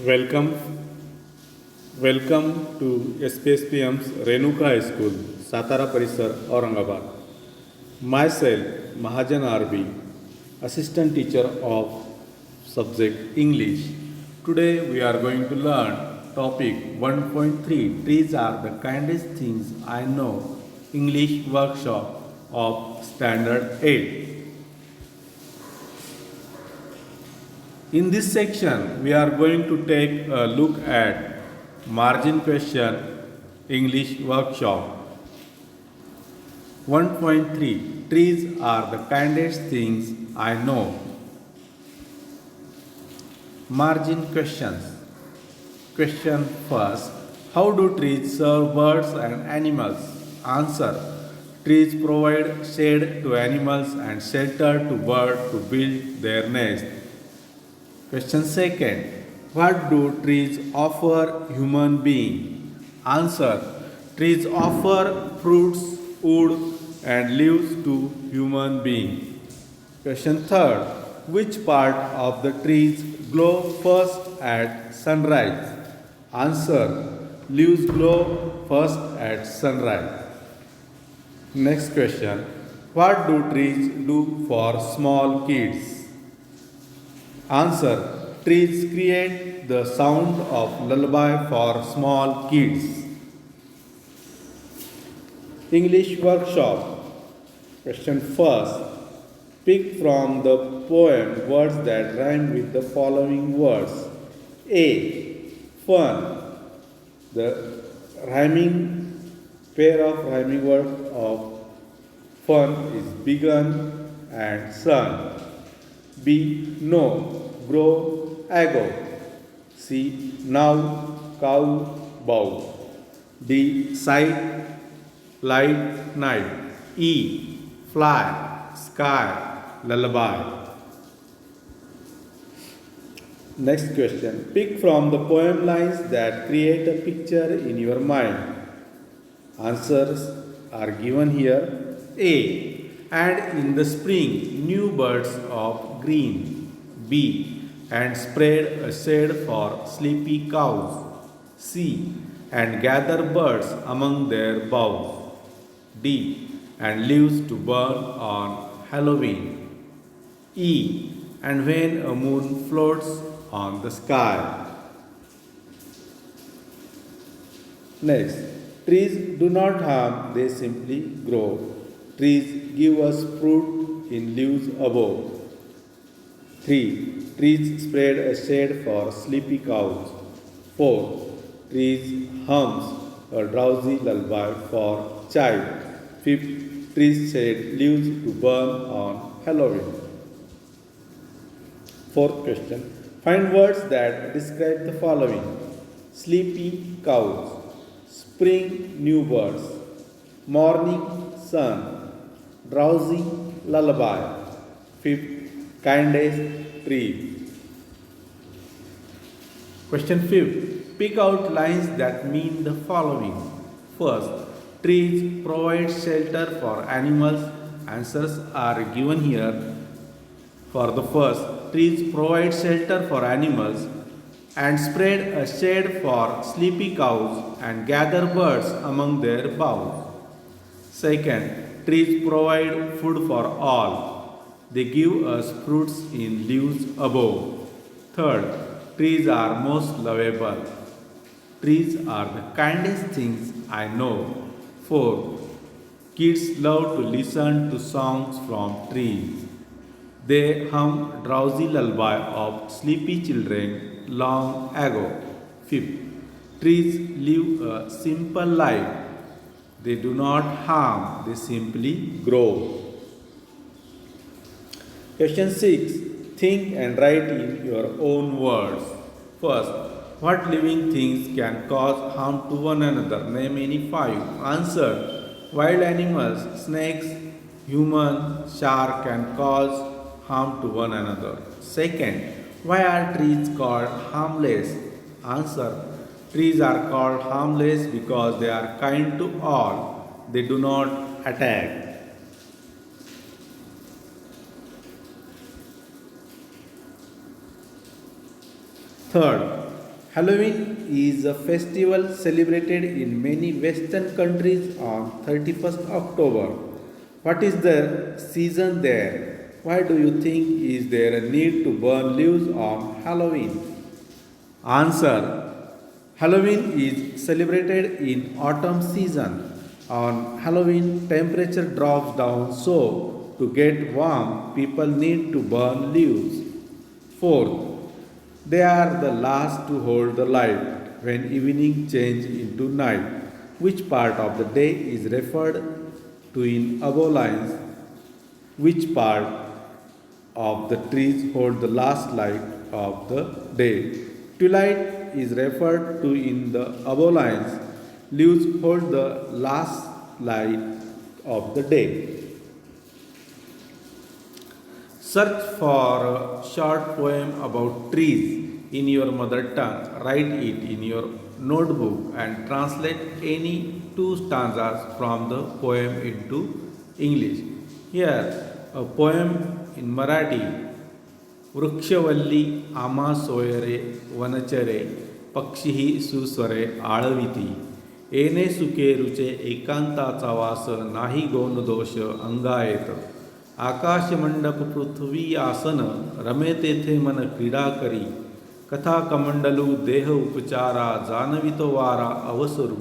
Welcome, welcome to SPSPM's Renuka High School, Satara Parisar, Aurangabad. Myself, Mahajan RB, Assistant Teacher of Subject English. Today we are going to learn topic 1.3. Trees are the kindest things I know. English workshop of Standard 8. In this section, we are going to take a look at margin question English workshop. 1.3 Trees are the kindest things I know. Margin questions. Question first. How do trees serve birds and animals? Answer. Trees provide shade to animals and shelter to birds to build their nest. Question second. What do trees offer human being? Answer. Trees offer fruits, wood and leaves to human being. Question third. Which part of the trees glow first at sunrise? Answer. Leaves glow first at sunrise. Next question. What do trees do for small kids? Answer. Trees create the sound of lullaby for small kids. English workshop. Question first. Pick from the poem words that rhyme with the following words. A. Fun. The pair of rhyming words of fun is begun and sun. B. No. Grow. Ago. C. Now. Cow. Bow. D. Sight. Light. Night. E. Fly. Sky. Lullaby. Next question. Pick from the poem lines that create a picture in your mind. Answers are given here. A. And in the spring, new birds of green. B. And spread a shade for sleepy cows. C. And gather birds among their boughs. D. And leaves to burn on Halloween. E. And when a moon floats on the sky. Next. Trees do not harm, they simply grow. Trees give us fruit in leaves above. 3. Trees spread a shade for sleepy cows. 4. Trees hums a drowsy lullaby for child. 5. Trees shed leaves to burn on Halloween. Fourth question. Find words that describe the following. Sleepy cows. Spring new birds. Morning sun. Drowsy lullaby. 5th. Kindest tree. Question 5. Pick out lines that mean the following. First, trees provide shelter for animals. Answers are given here. For the first, trees provide shelter for animals and spread a shade for sleepy cows and gather birds among their boughs. Second, trees provide food for all. They give us fruits in leaves above. Third, trees are most lovable. Trees are the kindest things I know. Fourth, kids love to listen to songs from trees. They hum drowsy lullaby of sleepy children long ago. Fifth, trees live a simple life. They do not harm, they simply grow. Question 6. Think and write in your own words. First, what living things can cause harm to one another? Name any 5. Answer. Wild animals, snakes, human, shark can cause harm to one another. Second, why are trees called harmless? Answer. Trees are called harmless because they are kind to all. They do not attack. Third, Halloween is a festival celebrated in many Western countries on 31st October. What is the season there? Why do you think is there a need to burn leaves on Halloween? Answer: Halloween is celebrated in autumn season. On Halloween, temperature drops down, so to get warm, people need to burn leaves. Fourth, they are the last to hold the light when evening changes into night. Which part of the day is referred to in above lines? Which part of the trees hold the last light of the day? Twilight is referred to in the above lines. Leaves hold the last light of the day. Search for a short poem about trees in your mother tongue. Write it in your notebook and translate any two stanzas from the poem into English. Here, a poem in Marathi. वृक्षवल्ली आम्हा सोयरे वनचरे पक्षीही सुस्वरे आळविती येणे सुखे रुचे एकांताचा वास नाही गौण दोष अंगायेत आकाशमंडप पृथ्वी आसन रमे तेथे मन क्रीडा करी कथा कमंडलू देह उपचारा जाणवितो वारा अवसरू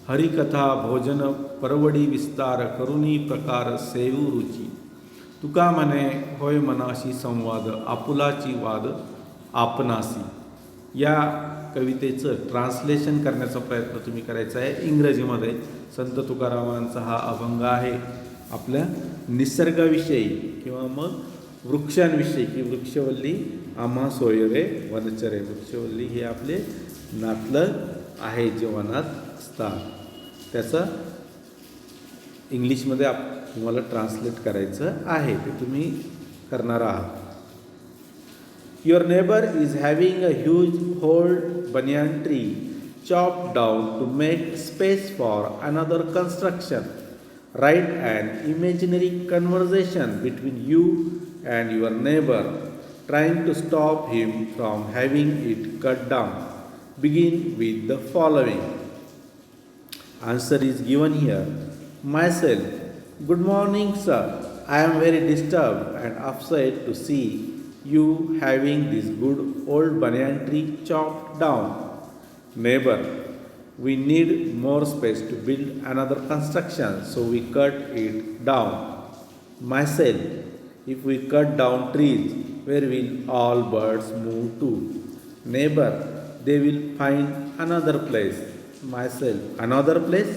हरिकथा भोजन परवडी विस्तार करुणी प्रकार सेवू रुची तुका म्हणे होय मनाशी संवाद आपुलाची वाद आपणासी. या कवितेचं ट्रान्सलेशन करण्याचा प्रयत्न तुम्ही करायचा आहे इंग्रजीमध्ये. संत तुकारामांचा हा अभंग आहे आपल्या निसर्गाविषयी किंवा मग वृक्षांविषयी की वृक्षवल्ली आम्हा सोयरे वनचरे. वृक्षवल्ली हे आपले नातलं आहे जे वनात असतात. त्याचं इंग्लिशमध्ये तुम्हाला ट्रान्सलेट करायचं आहे ते तुम्ही करणार आहात. Your neighbor is having a huge old banyan tree chopped down to make space for another construction. Write an imaginary conversation between you and your neighbor, trying to stop him from having it cut down. Begin with the following. Answer is given here. Myself. Good morning, sir. I am very disturbed and upset to see you having this good old banyan tree chopped down. Neighbor, we need more space to build another construction, so we cut it down. Myself, if we cut down trees, where will all birds move to? Neighbor, they will find another place. Myself, another place?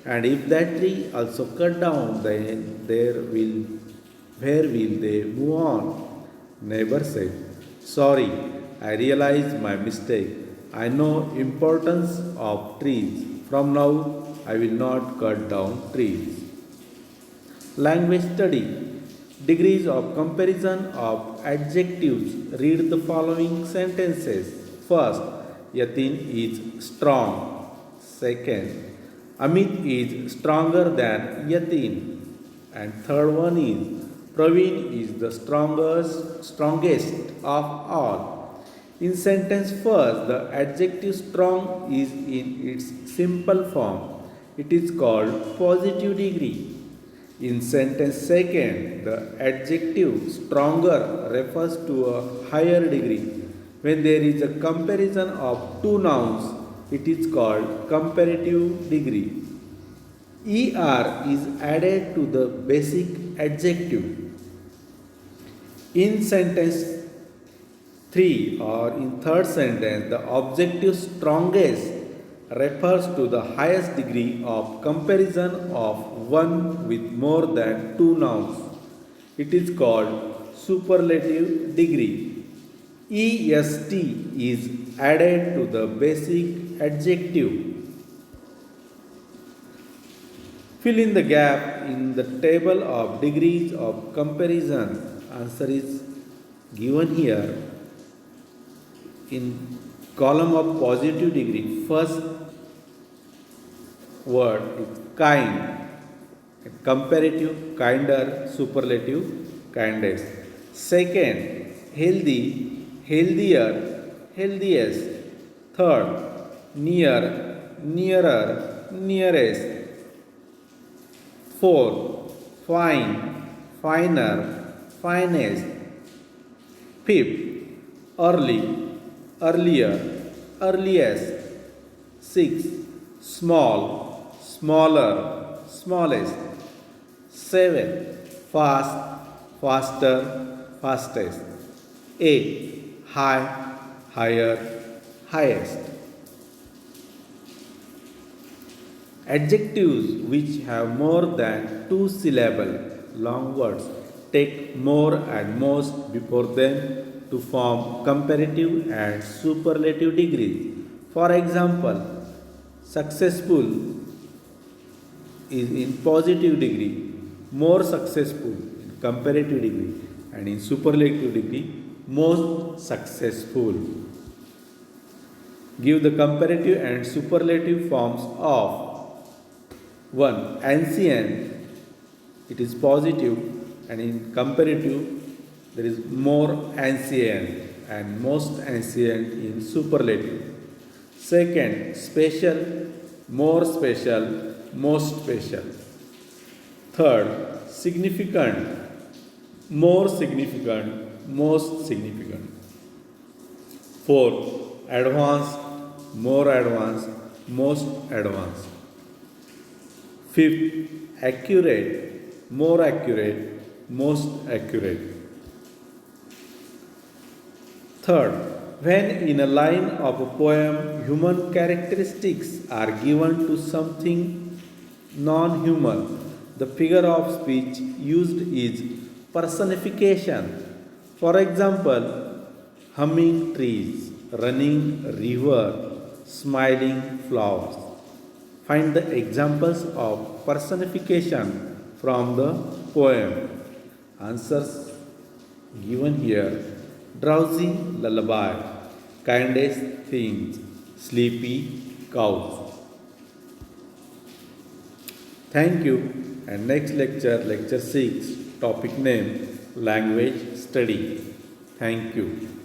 And if that tree also cut down, then where will they move on? Neighbor said, sorry, I realize my mistake. I know importance of trees. From now, I will not cut down trees. Language study. Degrees of comparison of adjectives. Read the following sentences. First, Yatin is strong. Second, Amit is stronger than Yatin. And third one is Praveen is the strongest of all. In sentence first, the adjective strong is in its simple form. It is called positive degree. In sentence second, the adjective stronger refers to a higher degree. When there is a comparison of two nouns, it is called comparative degree. ER is added to the basic adjective. In sentence 3 or in third sentence, the objective strongest refers to the highest degree of comparison of one with more than two nouns. It is called superlative degree. EST is added to the basic adjective. Fill in the gap in the table of degrees of comparison. Answer is given here in column of positive degree. First word is kind, comparative, kinder, superlative, kindest. Second, healthy, healthier, healthiest. Third, near, nearer, nearest. Fourth, fine, finer, finest. Fifth, early, earlier, earliest. Sixth, small, smaller, smallest. Seventh, fast, faster, fastest. Eight, high, higher, highest. Adjectives which have more than two syllable long words take more and most before them to form comparative and superlative degrees. For example, successful is in positive degree, more successful in comparative degree, and in superlative degree, most successful. Give the comparative and superlative forms of 1. Ancient, it is positive, and in comparative, there is more ancient and most ancient in superlative. Second, special, more special, most special. Third, significant, more significant, most significant. Fourth, advanced, more advanced, most advanced. Fifth, accurate, more accurate, most accurate. Third, when in a line of a poem human characteristics are given to something non human, the figure of speech used is personification. For example, humming trees, running river, smiling flowers. Find the examples of personification from the poem. Answers given here: drowsy lullaby, kindest things, sleepy cows. Thank you. And next lecture, lecture 6, topic name language study. Thank you.